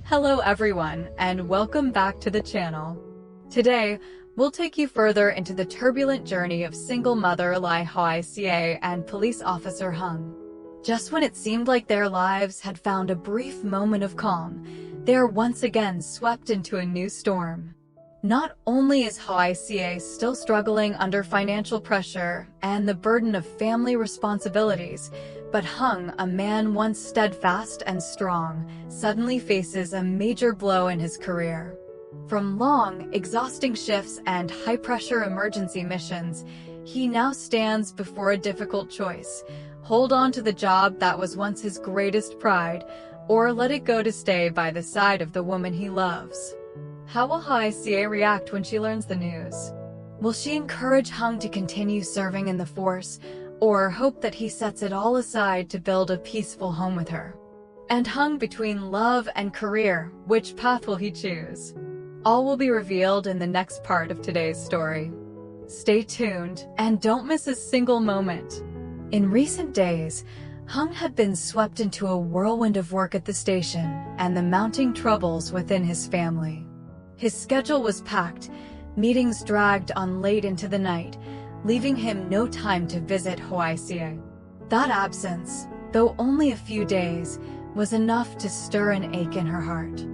Hello everyone, and welcome back to the channel. Today, we'll take you further into the turbulent journey of single mother Ly Hoai Ca and police officer Hùng. Just when it seemed like their lives had found a brief moment of calm, they are once again swept into a new storm. Not only is Hoai Ca still struggling under financial pressure and the burden of family responsibilities, but Hùng, a man once steadfast and strong, suddenly faces a major blow in his career. From long, exhausting shifts and high-pressure emergency missions, he now stands before a difficult choice: hold on to the job that was once his greatest pride, or let it go to stay by the side of the woman he loves. How will Hoai Ca react when she learns the news? Will she encourage Hùng to continue serving in the force, or hope that he sets it all aside to build a peaceful home with her? And Hùng, between love and career, which path will he choose? All will be revealed in the next part of today's story. Stay tuned, and don't miss a single moment. In recent days, Hùng had been swept into a whirlwind of work at the station and the mounting troubles within his family. His schedule was packed, meetings dragged on late into the night, leaving him no time to visit Hoai Ca. That absence, though only a few days, was enough to stir an ache in her heart.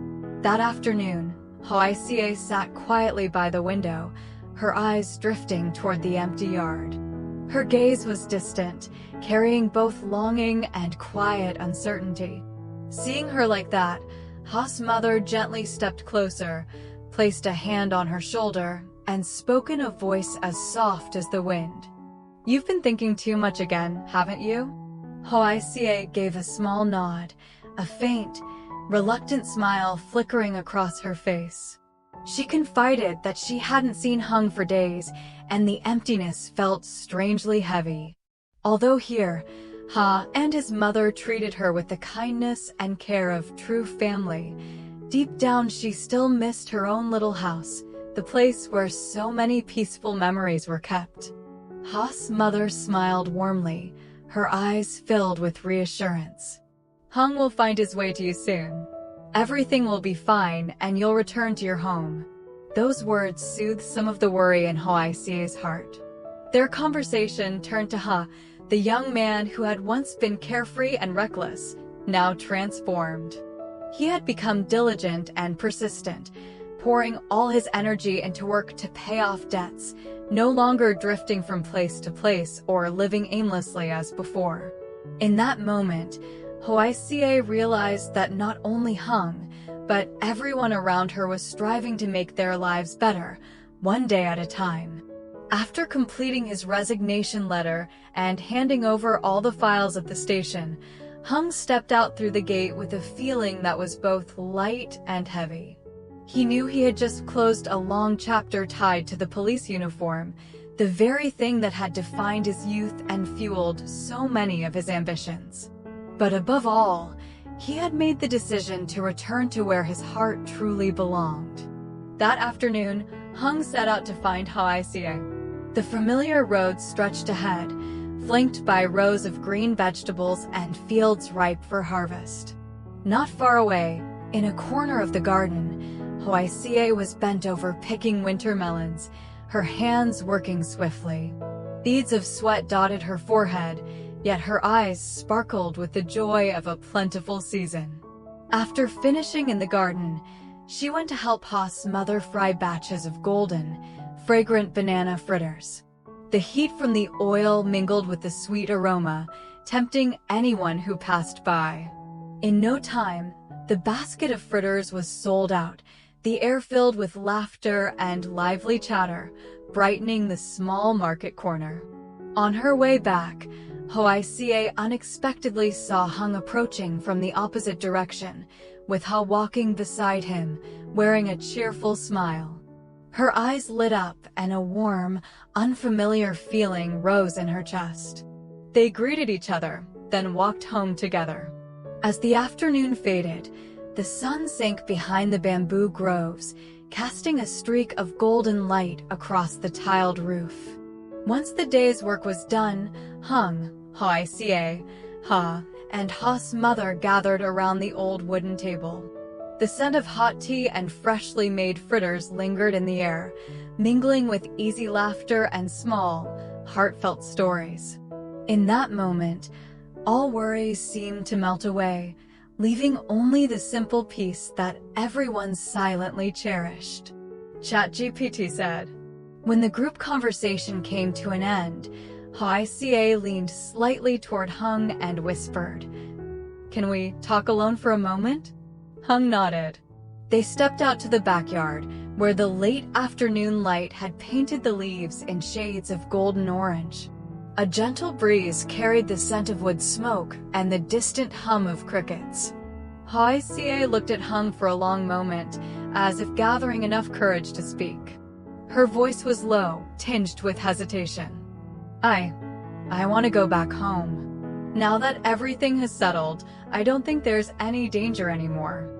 That afternoon, Hoai Ca sat quietly by the window, her eyes drifting toward the empty yard. Her gaze was distant, carrying both longing and quiet uncertainty. Seeing her like that, Ho's mother gently stepped closer, placed a hand on her shoulder, and spoke in a voice as soft as the wind. "You've been thinking too much again, haven't you?" Hoai Ca gave a small nod, a faint, reluctant smile flickering across her face. She confided that she hadn't seen Hùng for days, and the emptiness felt strangely heavy. Although here, Ha and his mother treated her with the kindness and care of true family, deep down she still missed her own little house, the place where so many peaceful memories were kept. Ha's mother smiled warmly, her eyes filled with reassurance. "Hùng will find his way to you soon. Everything will be fine and you'll return to your home." Those words soothed some of the worry in Hoai Ca's heart. Their conversation turned to Ha, the young man who had once been carefree and reckless, now transformed. He had become diligent and persistent, pouring all his energy into work to pay off debts, no longer drifting from place to place or living aimlessly as before. In that moment, Hoai Ca realized that not only Hùng, but everyone around her was striving to make their lives better, one day at a time. After completing his resignation letter and handing over all the files at the station, Hùng stepped out through the gate with a feeling that was both light and heavy. He knew he had just closed a long chapter tied to the police uniform, the very thing that had defined his youth and fueled so many of his ambitions. But above all, he had made the decision to return to where his heart truly belonged. That afternoon, Hùng set out to find Hoai Ca. The familiar road stretched ahead, flanked by rows of green vegetables and fields ripe for harvest. Not far away, in a corner of the garden, Hoai Ca was bent over picking winter melons, her hands working swiftly. Beads of sweat dotted her forehead, yet her eyes sparkled with the joy of a plentiful season. After finishing in the garden, she went to help Ha's mother fry batches of golden, fragrant banana fritters. The heat from the oil mingled with the sweet aroma, tempting anyone who passed by. In no time, the basket of fritters was sold out, the air filled with laughter and lively chatter, brightening the small market corner. On her way back, Hoai Ca unexpectedly saw Hùng approaching from the opposite direction, with Ha walking beside him, wearing a cheerful smile. Her eyes lit up and a warm, unfamiliar feeling rose in her chest. They greeted each other, then walked home together. As the afternoon faded, the sun sank behind the bamboo groves, casting a streak of golden light across the tiled roof. Once the day's work was done, Hùng, Hoai Ca, Ha, and Ha's mother gathered around the old wooden table. The scent of hot tea and freshly made fritters lingered in the air, mingling with easy laughter and small, heartfelt stories. In that moment, all worries seemed to melt away, leaving only the simple peace that everyone silently cherished. ChatGPT said. When the group conversation came to an end, Hoai Ca leaned slightly toward Hùng and whispered, "Can we talk alone for a moment?" Hùng nodded. They stepped out to the backyard, where the late afternoon light had painted the leaves in shades of golden orange. A gentle breeze carried the scent of wood smoke and the distant hum of crickets. Hoai Ca looked at Hùng for a long moment, as if gathering enough courage to speak. Her voice was low, tinged with hesitation. I want to go back home. Now that everything has settled, I don't think there's any danger anymore.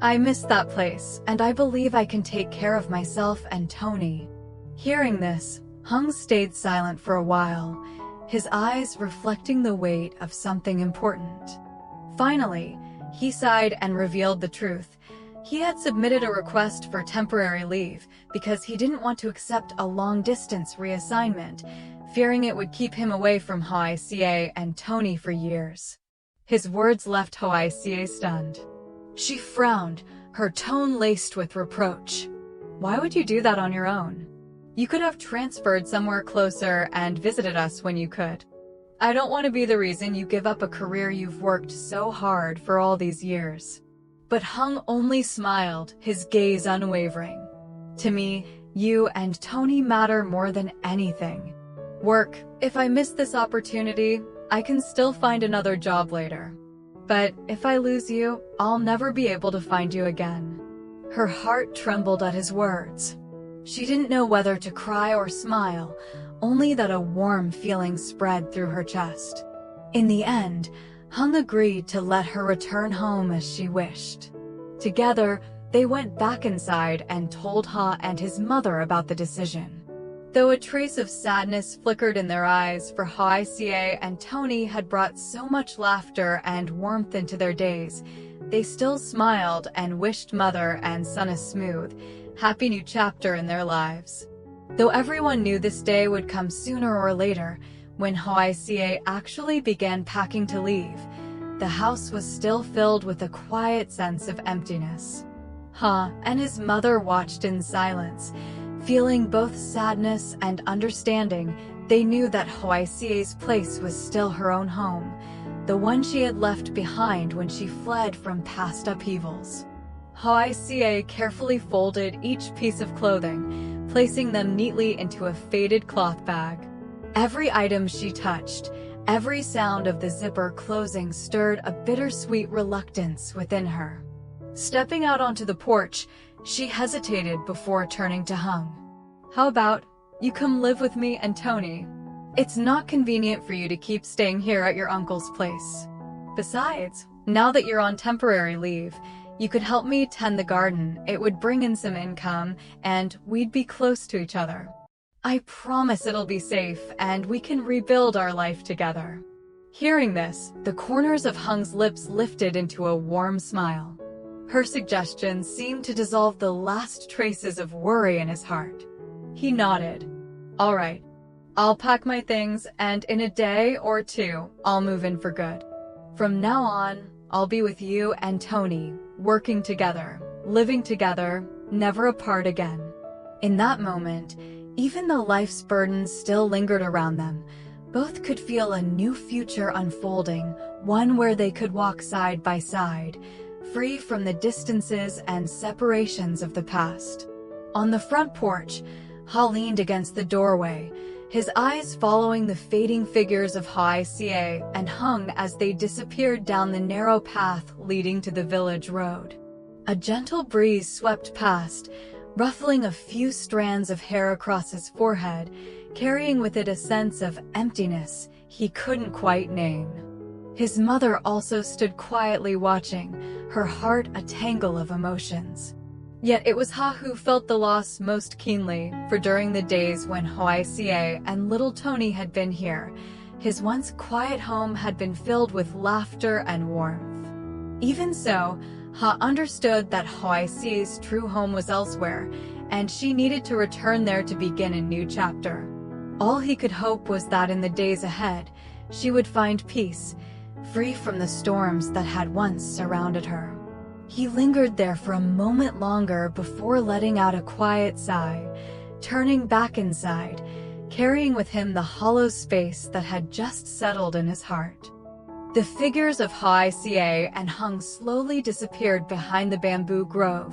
I miss that place, and I believe I can take care of myself and Tony." Hearing this, Hùng stayed silent for a while, his eyes reflecting the weight of something important. Finally, he sighed and revealed the truth. He had submitted a request for temporary leave because he didn't want to accept a long-distance reassignment, fearing it would keep him away from Hoai Ca and Tony for years. His words left Hoai Ca stunned. She frowned, her tone laced with reproach. "Why would you do that on your own? You could have transferred somewhere closer and visited us when you could. I don't want to be the reason you give up a career you've worked so hard for all these years." But Hùng only smiled, his gaze unwavering. "To me, you and Tony matter more than anything. Work, if I miss this opportunity, I can still find another job later. But if I lose you, I'll never be able to find you again." Her heart trembled at his words. She didn't know whether to cry or smile, only that a warm feeling spread through her chest. In the end, Hùng agreed to let her return home as she wished. Together, they went back inside and told Ha and his mother about the decision. Though a trace of sadness flickered in their eyes, for Hoai Ca and Tony had brought so much laughter and warmth into their days, they still smiled and wished mother and son a smooth, happy new chapter in their lives. Though everyone knew this day would come sooner or later, when Hoai Ca actually began packing to leave, the house was still filled with a quiet sense of emptiness. Ha and his mother watched in silence, feeling both sadness and understanding. They knew that Hoai Ca's place was still her own home, the one she had left behind when she fled from past upheavals. Hoai Ca carefully folded each piece of clothing, placing them neatly into a faded cloth bag. Every item she touched, every sound of the zipper closing stirred a bittersweet reluctance within her. Stepping out onto the porch, she hesitated before turning to Hùng. "How about you come live with me and Tony? It's not convenient for you to keep staying here at your uncle's place. Besides, now that you're on temporary leave, you could help me tend the garden. It would bring in some income, and we'd be close to each other. I promise it'll be safe, and we can rebuild our life together." Hearing this, the corners of Hung's lips lifted into a warm smile. Her suggestion seemed to dissolve the last traces of worry in his heart. He nodded. "All right. I'll pack my things, and in a day or two, I'll move in for good. From now on, I'll be with you and Tony, working together, living together, never apart again." In that moment, even though life's burdens still lingered around them, both could feel a new future unfolding, one where they could walk side by side, free from the distances and separations of the past. On the front porch, Ha leaned against the doorway, his eyes following the fading figures of Hoai Ca and Hùng as they disappeared down the narrow path leading to the village road. A gentle breeze swept past, ruffling a few strands of hair across his forehead, carrying with it a sense of emptiness he couldn't quite name. His mother also stood quietly watching, her heart a tangle of emotions. Yet it was Ha who felt the loss most keenly, for during the days when Hoai Ca and little Tony had been here, his once quiet home had been filled with laughter and warmth. Even so, Ha understood that Hoai Ca's true home was elsewhere, and she needed to return there to begin a new chapter. All he could hope was that in the days ahead, she would find peace, free from the storms that had once surrounded her. He lingered there for a moment longer before letting out a quiet sigh, turning back inside, carrying with him the hollow space that had just settled in his heart. The figures of Hoai Ca and Hùng slowly disappeared behind the bamboo grove,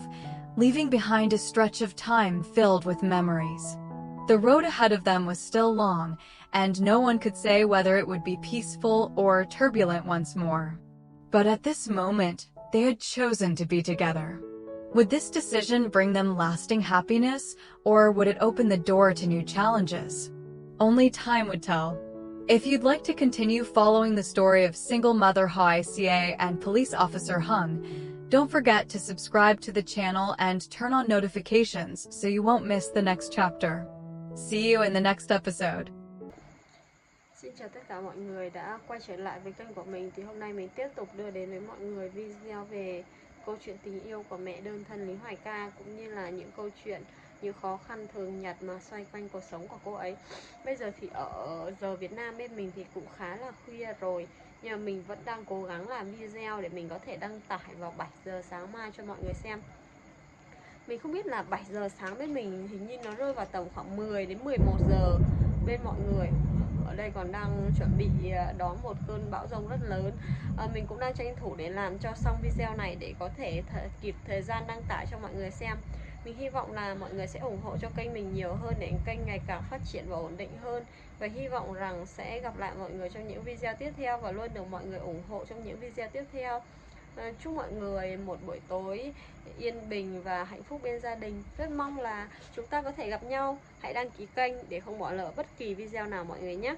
leaving behind a stretch of time filled with memories. The road ahead of them was still long, and no one could say whether it would be peaceful or turbulent once more. But at this moment, they had chosen to be together. Would this decision bring them lasting happiness, or would it open the door to new challenges? Only time would tell. If you'd like to continue following the story of single mother Hoai Ca and police officer Hùng, don't forget to subscribe to the channel and turn on notifications so you won't miss the next chapter. See you in the next episode. Xin chào tất cả mọi người đã quay trở lại với kênh của mình. Thì hôm nay mình tiếp tục đưa đến với mọi người video về câu chuyện tình yêu của mẹ đơn thân Ly Hoai Ca, cũng như là những câu chuyện, những khó khăn thường nhật mà xoay quanh cuộc sống của cô ấy. Bây giờ thì ở giờ Việt Nam bên mình thì cũng khá là khuya rồi, nhưng mà mình vẫn đang cố gắng làm video để mình có thể đăng tải vào 7 giờ sáng mai cho mọi người xem. Mình không biết là 7 giờ sáng bên mình hình như nó rơi vào tầm khoảng 10 đến 11 giờ bên mọi người. Ở đây còn đang chuẩn bị đón một cơn bão giông rất lớn. Mình cũng đang tranh thủ để làm cho xong video này để có thể kịp thời gian đăng tải cho mọi người xem. Mình hy vọng là mọi người sẽ ủng hộ cho kênh mình nhiều hơn để kênh ngày càng phát triển và ổn định hơn. Và hy vọng rằng sẽ gặp lại mọi người trong những video tiếp theo và luôn được mọi người ủng hộ trong những video tiếp theo. Chúc mọi người một buổi tối yên bình và hạnh phúc bên gia đình. Rất mong là chúng ta có thể gặp nhau. Hãy đăng ký kênh để không bỏ lỡ bất kỳ video nào mọi người nhé.